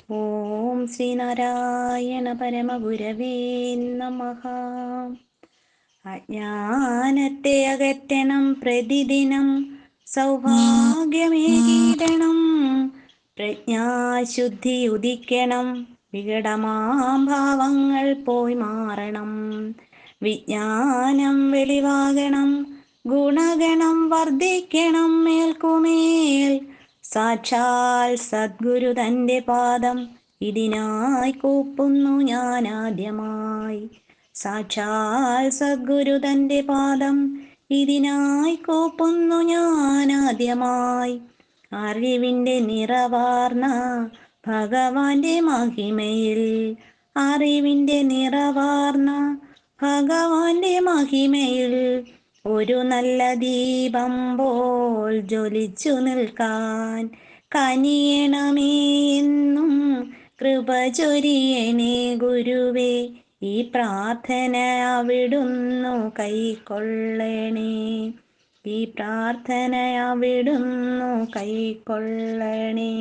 ഓം ശ്രീനാരായണ പരമഗുരവേ നമഃ. അജ്ഞാനത്തെ അകറ്റണം, പ്രതിദിനം സൗഭാഗ്യമേകീടണം. പ്രജ്ഞാശുദ്ധി ഉദിക്കണം, വികടമാം ഭാവങ്ങൾ പോയി മാറണം. വിജ്ഞാനം വെളിവാകണം, ഗുണഗണം വർദ്ധിക്കണം. മേൽക്കുമേൽ സാക്ഷാൽ സദ്ഗുരു തൻ്റെ പാദം ഇതിനായി കൂപ്പുന്നു ഞാൻ ആദ്യമായി. സാക്ഷാൽ സദ്ഗുരു തൻ്റെ പാദം ഇതിനായി കൂപ്പുന്നു ഞാൻ ആദ്യമായി. അറിവിൻ്റെ നിറവാർന്ന ഭഗവാന്റെ മഹിമയിൽ, അറിവിൻ്റെ നിറവാർന്ന ഭഗവാന്റെ മഹിമയിൽ ഒരു നല്ല ദീപം പോൽ ജ്വലിച്ചു നിൽക്കാൻ കനിയണമേ എന്നും കൃപ ചൊരിയണേ ഗുരുവേ. ഈ പ്രാർത്ഥന അവിടുന്നു കൈക്കൊള്ളണേ, ഈ പ്രാർത്ഥന അവിടുന്നു കൈക്കൊള്ളണേ.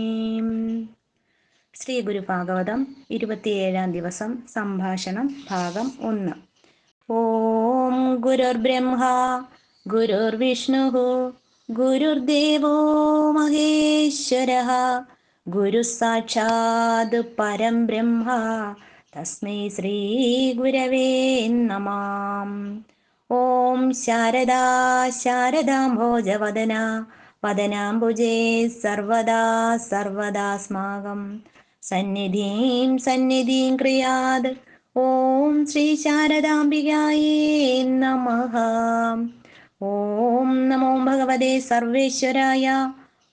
ശ്രീ ഗുരു ഭാഗവതം 27-ാം ദിവസം സംഭാഷണം ഭാഗം 1. ഓം ഗുരുർബ്രഹ്മ ഗുരുർവിഷ്ണു ഗുരുർദേവോ മഹേശ്വരഃ. ഗുരുഃ സാക്ഷാത് പരം ബ്രഹ്മ തസ്മൈ ശ്രീ ഗുരവേ നമഃ. ഓം ശാരദാ ശാരദാംഭോജവദന വദനാംബുജേ സർവദാ സർവദാസ്മാകം സന്നിധിം സന്നിധിം ക്രിയാത്. ഓം ശ്രീ ശാരദാംബികായേ നമഃ. ഓം നമോ ഭഗവതേ സർവേശ്വരായ.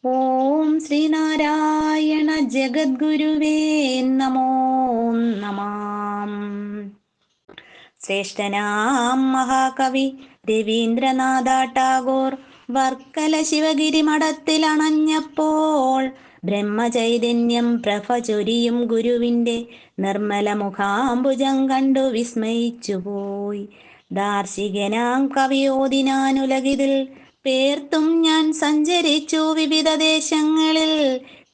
ഓം ശ്രീനാരായണ ജഗദ്ഗുരുവേ നമോ നമഃ. ശ്രേഷ്ഠനാം മഹാകവി രവീന്ദ്രനാഥ ടാഗോർ വർക്കല ശിവഗിരി മഠത്തിൽ അണഞ്ഞപ്പോൾ ബ്രഹ്മചൈതന്യം പ്രഭ ചൊരിയും ഗുരുവിൻ്റെ നിർമ്മല മുഖാംബുജം കണ്ടു വിസ്മയിച്ചുപോയി. ദാർശികനാം കവിയോദിനാനുലകിതിൽ പേർത്തും ഞാൻ സഞ്ചരിച്ചു വിവിധ ദേശങ്ങളിൽ.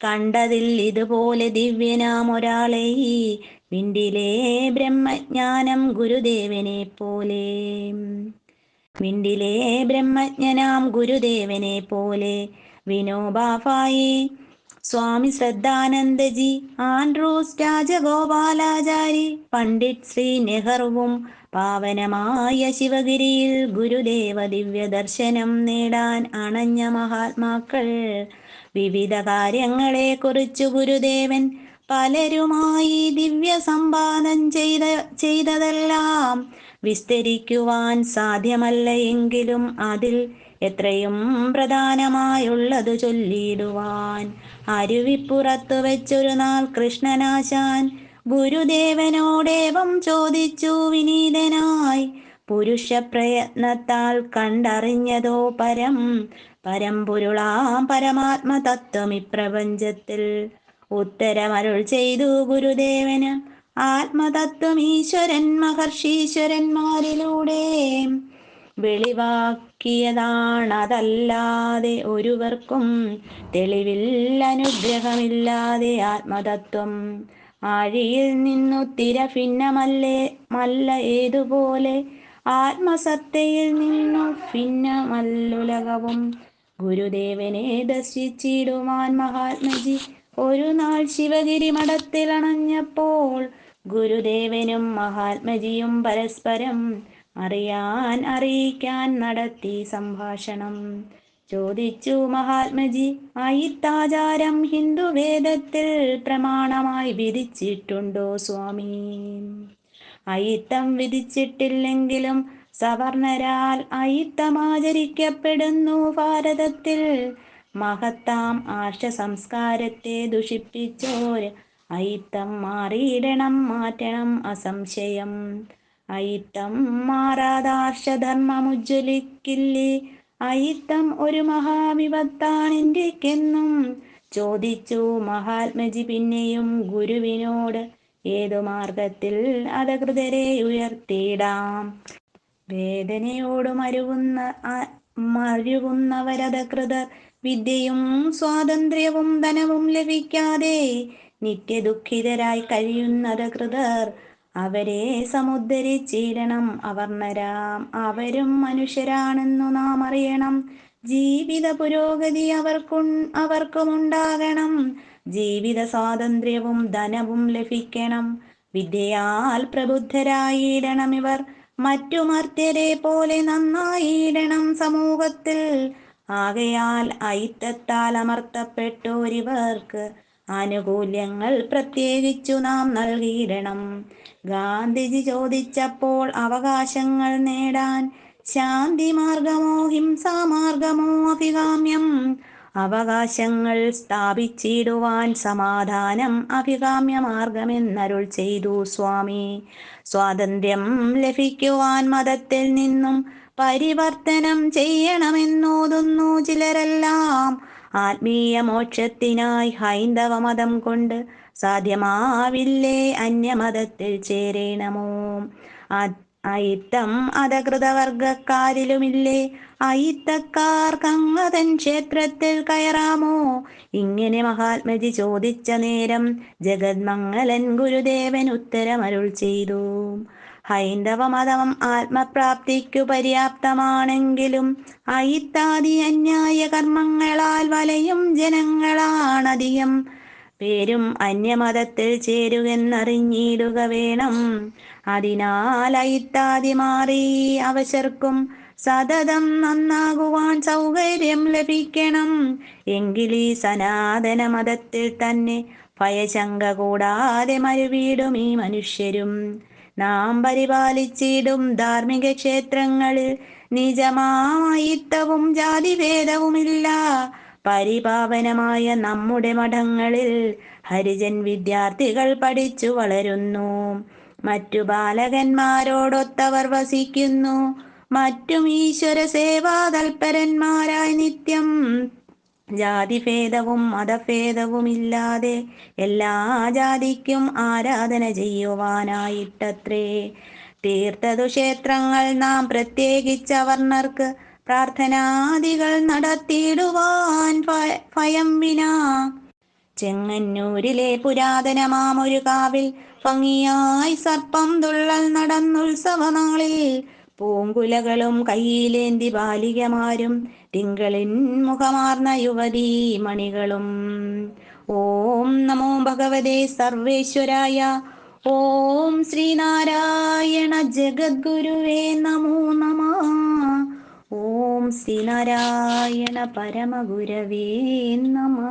കണ്ടതിൽ ഇതുപോലെ ദിവ്യനാം ഒരാളെ ഈ വിണ്ടിലെ ബ്രഹ്മജ്ഞാനം ഗുരുദേവനെ പോലെ. വിണ്ടിലെ ബ്രഹ്മജ്ഞനാം ഗുരുദേവനെ പോലെ വിനോബാഭായി, സ്വാമി ശ്രദ്ധാനന്ദജി, ആൻഡ്രൂസ് രാജഗോപാലാചാരി, പണ്ഡിറ്റ് ശ്രീ നെഹ്റുവും പാവനമായ ശിവഗിരിയിൽ ഗുരുദേവ ദിവ്യ ദർശനം നേടാൻ അണഞ്ഞ മഹാത്മാക്കൾ. വിവിധ കാര്യങ്ങളെക്കുറിച്ചു ഗുരുദേവൻ പലരുമായി ദിവ്യ സംവാദം ചെയ്തതെല്ലാം വിസ്തരിക്കുവാൻ സാധ്യമല്ല. എങ്കിലും അതിൽ എത്രയും പ്രധാനമായുള്ളതു ചൊല്ലിയിടുവാൻ. അരുവിപ്പുറത്തു വെച്ചൊരു നാൾ കൃഷ്ണനാശാൻ ഗുരുദേവനോടേവം ചോദിച്ചു വിനീതനായി. പുരുഷ പ്രയത്നത്താൽ കണ്ടറിഞ്ഞതോ പരമ്പൊരുളാം പരമാത്മതത്വം ഇപ്രപഞ്ചത്തിൽ. ഉത്തരമരുൾ ചെയ്തു ഗുരുദേവന്, ആത്മതത്വം ഈശ്വരൻ മഹർഷീശ്വരന്മാരിലൂടെ വെളിവാക്കിയതാണതല്ലാതെ ഒരുവർക്കും തെളിവിൽ അനുഗ്രഹമില്ലാതെ. ആത്മതത്വം ആഴിയിൽ നിന്നു തിര ഭിന്നമല്ല ഏതുപോലെ ആത്മസത്തയിൽ നിന്നു ഭിന്നമല്ലുലകവും. ഗുരുദേവനെ ദർശിച്ചിടുവാൻ മഹാത്മജി ഒരു നാൾ ശിവഗിരി മഠത്തിൽ അണഞ്ഞപ്പോൾ ഗുരുദേവനും മഹാത്മജിയും പരസ്പരം അറിയിക്കാൻ നടത്തി സംഭാഷണം. ചോദിച്ചു മഹാത്മജി, അയിത്താചാരം ഹിന്ദുവേദത്തിൽ പ്രമാണമായി വിധിച്ചിട്ടുണ്ടോ സ്വാമി? അയിത്തം വിധിച്ചിട്ടില്ലെങ്കിലും സവർണരാൽ അയിത്തമാചരിക്കപ്പെടുന്നു ഭാരതത്തിൽ. മഹത്താം ആർഷ സംസ്കാരത്തെ ദുഷിപ്പിച്ചോര് അയിത്തം മാറ്റണം അസംശയം. അയിത്തം മാറാതാർഷധർമ്മമുജ്വലിക്കില്ലേ? അയിത്തം ഒരു മഹാവിപത്താണിന്ത്യക്കെന്നും ചോദിച്ചു മഹാത്മജി പിന്നെയും ഗുരുവിനോട്. ഏതു മാർഗത്തിൽ അധകൃതരെ ഉയർത്തിയിടാം? വേദനയോട് മരുവുന്നവരധകൃതർ. വിദ്യയും സ്വാതന്ത്ര്യവും ധനവും ലഭിക്കാതെ നിത്യദുഃഖിതരായി കഴിയുന്നതകൃതർ അവരെ സമുദ്ധരിച്ചിടണം. അവർണരാം അവരും മനുഷ്യരാണെന്നു നാം അറിയണം. ജീവിത പുരോഗതി അവർക്കുമുണ്ടാകണം. ജീവിത സ്വാതന്ത്ര്യവും ധനവും ലഭിക്കണം. വിദ്യയാൽ പ്രബുദ്ധരായിടണം ഇവർ. മറ്റു മർത്യരെ പോലെ നന്നായിടണം സമൂഹത്തിൽ. ആകയാൽ അയിത്തത്താൽ അമർത്തപ്പെട്ടോരിവർക്ക് ആനുകൂല്യങ്ങൾ പ്രത്യേകിച്ചു നാം നൽകിയിടണം. ഗാന്ധിജി ചോദിച്ചപ്പോൾ അവകാശങ്ങൾ നേടാൻ ശാന്തി മാർഗമോ ഹിംസാമാർഗമോ അഭികാമ്യം? അവകാശങ്ങൾ സ്ഥാപിച്ചിടുവാൻ സമാധാനം അഭികാമ്യ മാർഗമെന്നരുൾ ചെയ്തു സ്വാമി. സ്വാതന്ത്ര്യം ലഭിക്കുവാൻ മതത്തിൽ നിന്നും പരിവർത്തനം ചെയ്യണമെന്നോതുന്നു ചിലരെല്ലാം. ആത്മീയ മോക്ഷത്തിനായി ഹൈന്ദവ മതം കൊണ്ട് സാധ്യമാവില്ലേ അന്യമതത്തിൽ ചേരേണമോ? അയിത്തം അധകൃതവർഗക്കാരിലുമില്ലേ? അയിത്തക്കാർക്കങ്ങതൻ ക്ഷേത്രത്തിൽ കയറാമോ? ഇങ്ങനെ മഹാത്മജി ചോദിച്ച നേരം ജഗന്മംഗലൻ ഗുരുദേവൻ ഉത്തരമരുൾ ചെയ്തു. ഹൈന്ദവ മതം ആത്മപ്രാപ്തിക്കു പര്യാപ്തമാണെങ്കിലും അയിത്താദി അന്യായ കർമ്മങ്ങളാൽ വലയും ജനങ്ങളാണധികം പേരും അന്യമതത്തിൽ ചേരുകെന്നറിഞ്ഞിടുക വേണം. അതിനാൽ അയിത്താദി മാറി അവശർക്കും സതതം നന്നാകുവാൻ സൗകര്യം ലഭിക്കണം. എങ്കിലീ സനാതന മതത്തിൽ തന്നെ ഭയശങ്ക കൂടാതെ മരുവീടും ഈ മനുഷ്യരും. നാം പരിപാലിച്ചിടും ധാർമ്മിക ക്ഷേത്രങ്ങളിൽ നിജമാമയിത്തവും ജാതിഭേദവുമില്ല. പരിപാവനമായ നമ്മുടെ മഠങ്ങളിൽ ഹരിജൻ വിദ്യാർത്ഥികൾ പഠിച്ചു വളരുന്നു. മറ്റു ബാലകന്മാരോടൊത്തവർ വസിക്കുന്നു. മറ്റും ഈശ്വര സേവാതൽപരന്മാരായി നിത്യം ജാതിഭേദവും മതഭേദവുമില്ലാതെ എല്ലാ ജാതിക്കും ആരാധന ചെയ്യുവാനായിട്ടത്രേ തീർത്തതു ക്ഷേത്രങ്ങൾ. നാം പ്രത്യേകിച്ച് അവർണർക്ക് പ്രാർത്ഥനാദികൾ നടത്തിയിടുവാൻ ഭയം വിനാ ചെങ്ങന്നൂരിലെ പുരാതനമാമൊരു കാവിൽ ഭംഗിയായി സർപ്പം തുള്ളൽ നടന്നുത്സവനാളിൽ പൂങ്കുലകളും കയ്യിലേന്തി ബാലികമാരും തിങ്കളിൻ മുഖമാർന്ന യുവതീ മണികളും. ഓം നമോ ഭഗവതേ സർവേശ്വരായ. ഓം ശ്രീനാരായണ ജഗദ്ഗുരുവേ നമോ നമഃ. ഓം ശ്രീനാരായണ പരമഗുരവേ നമഃ.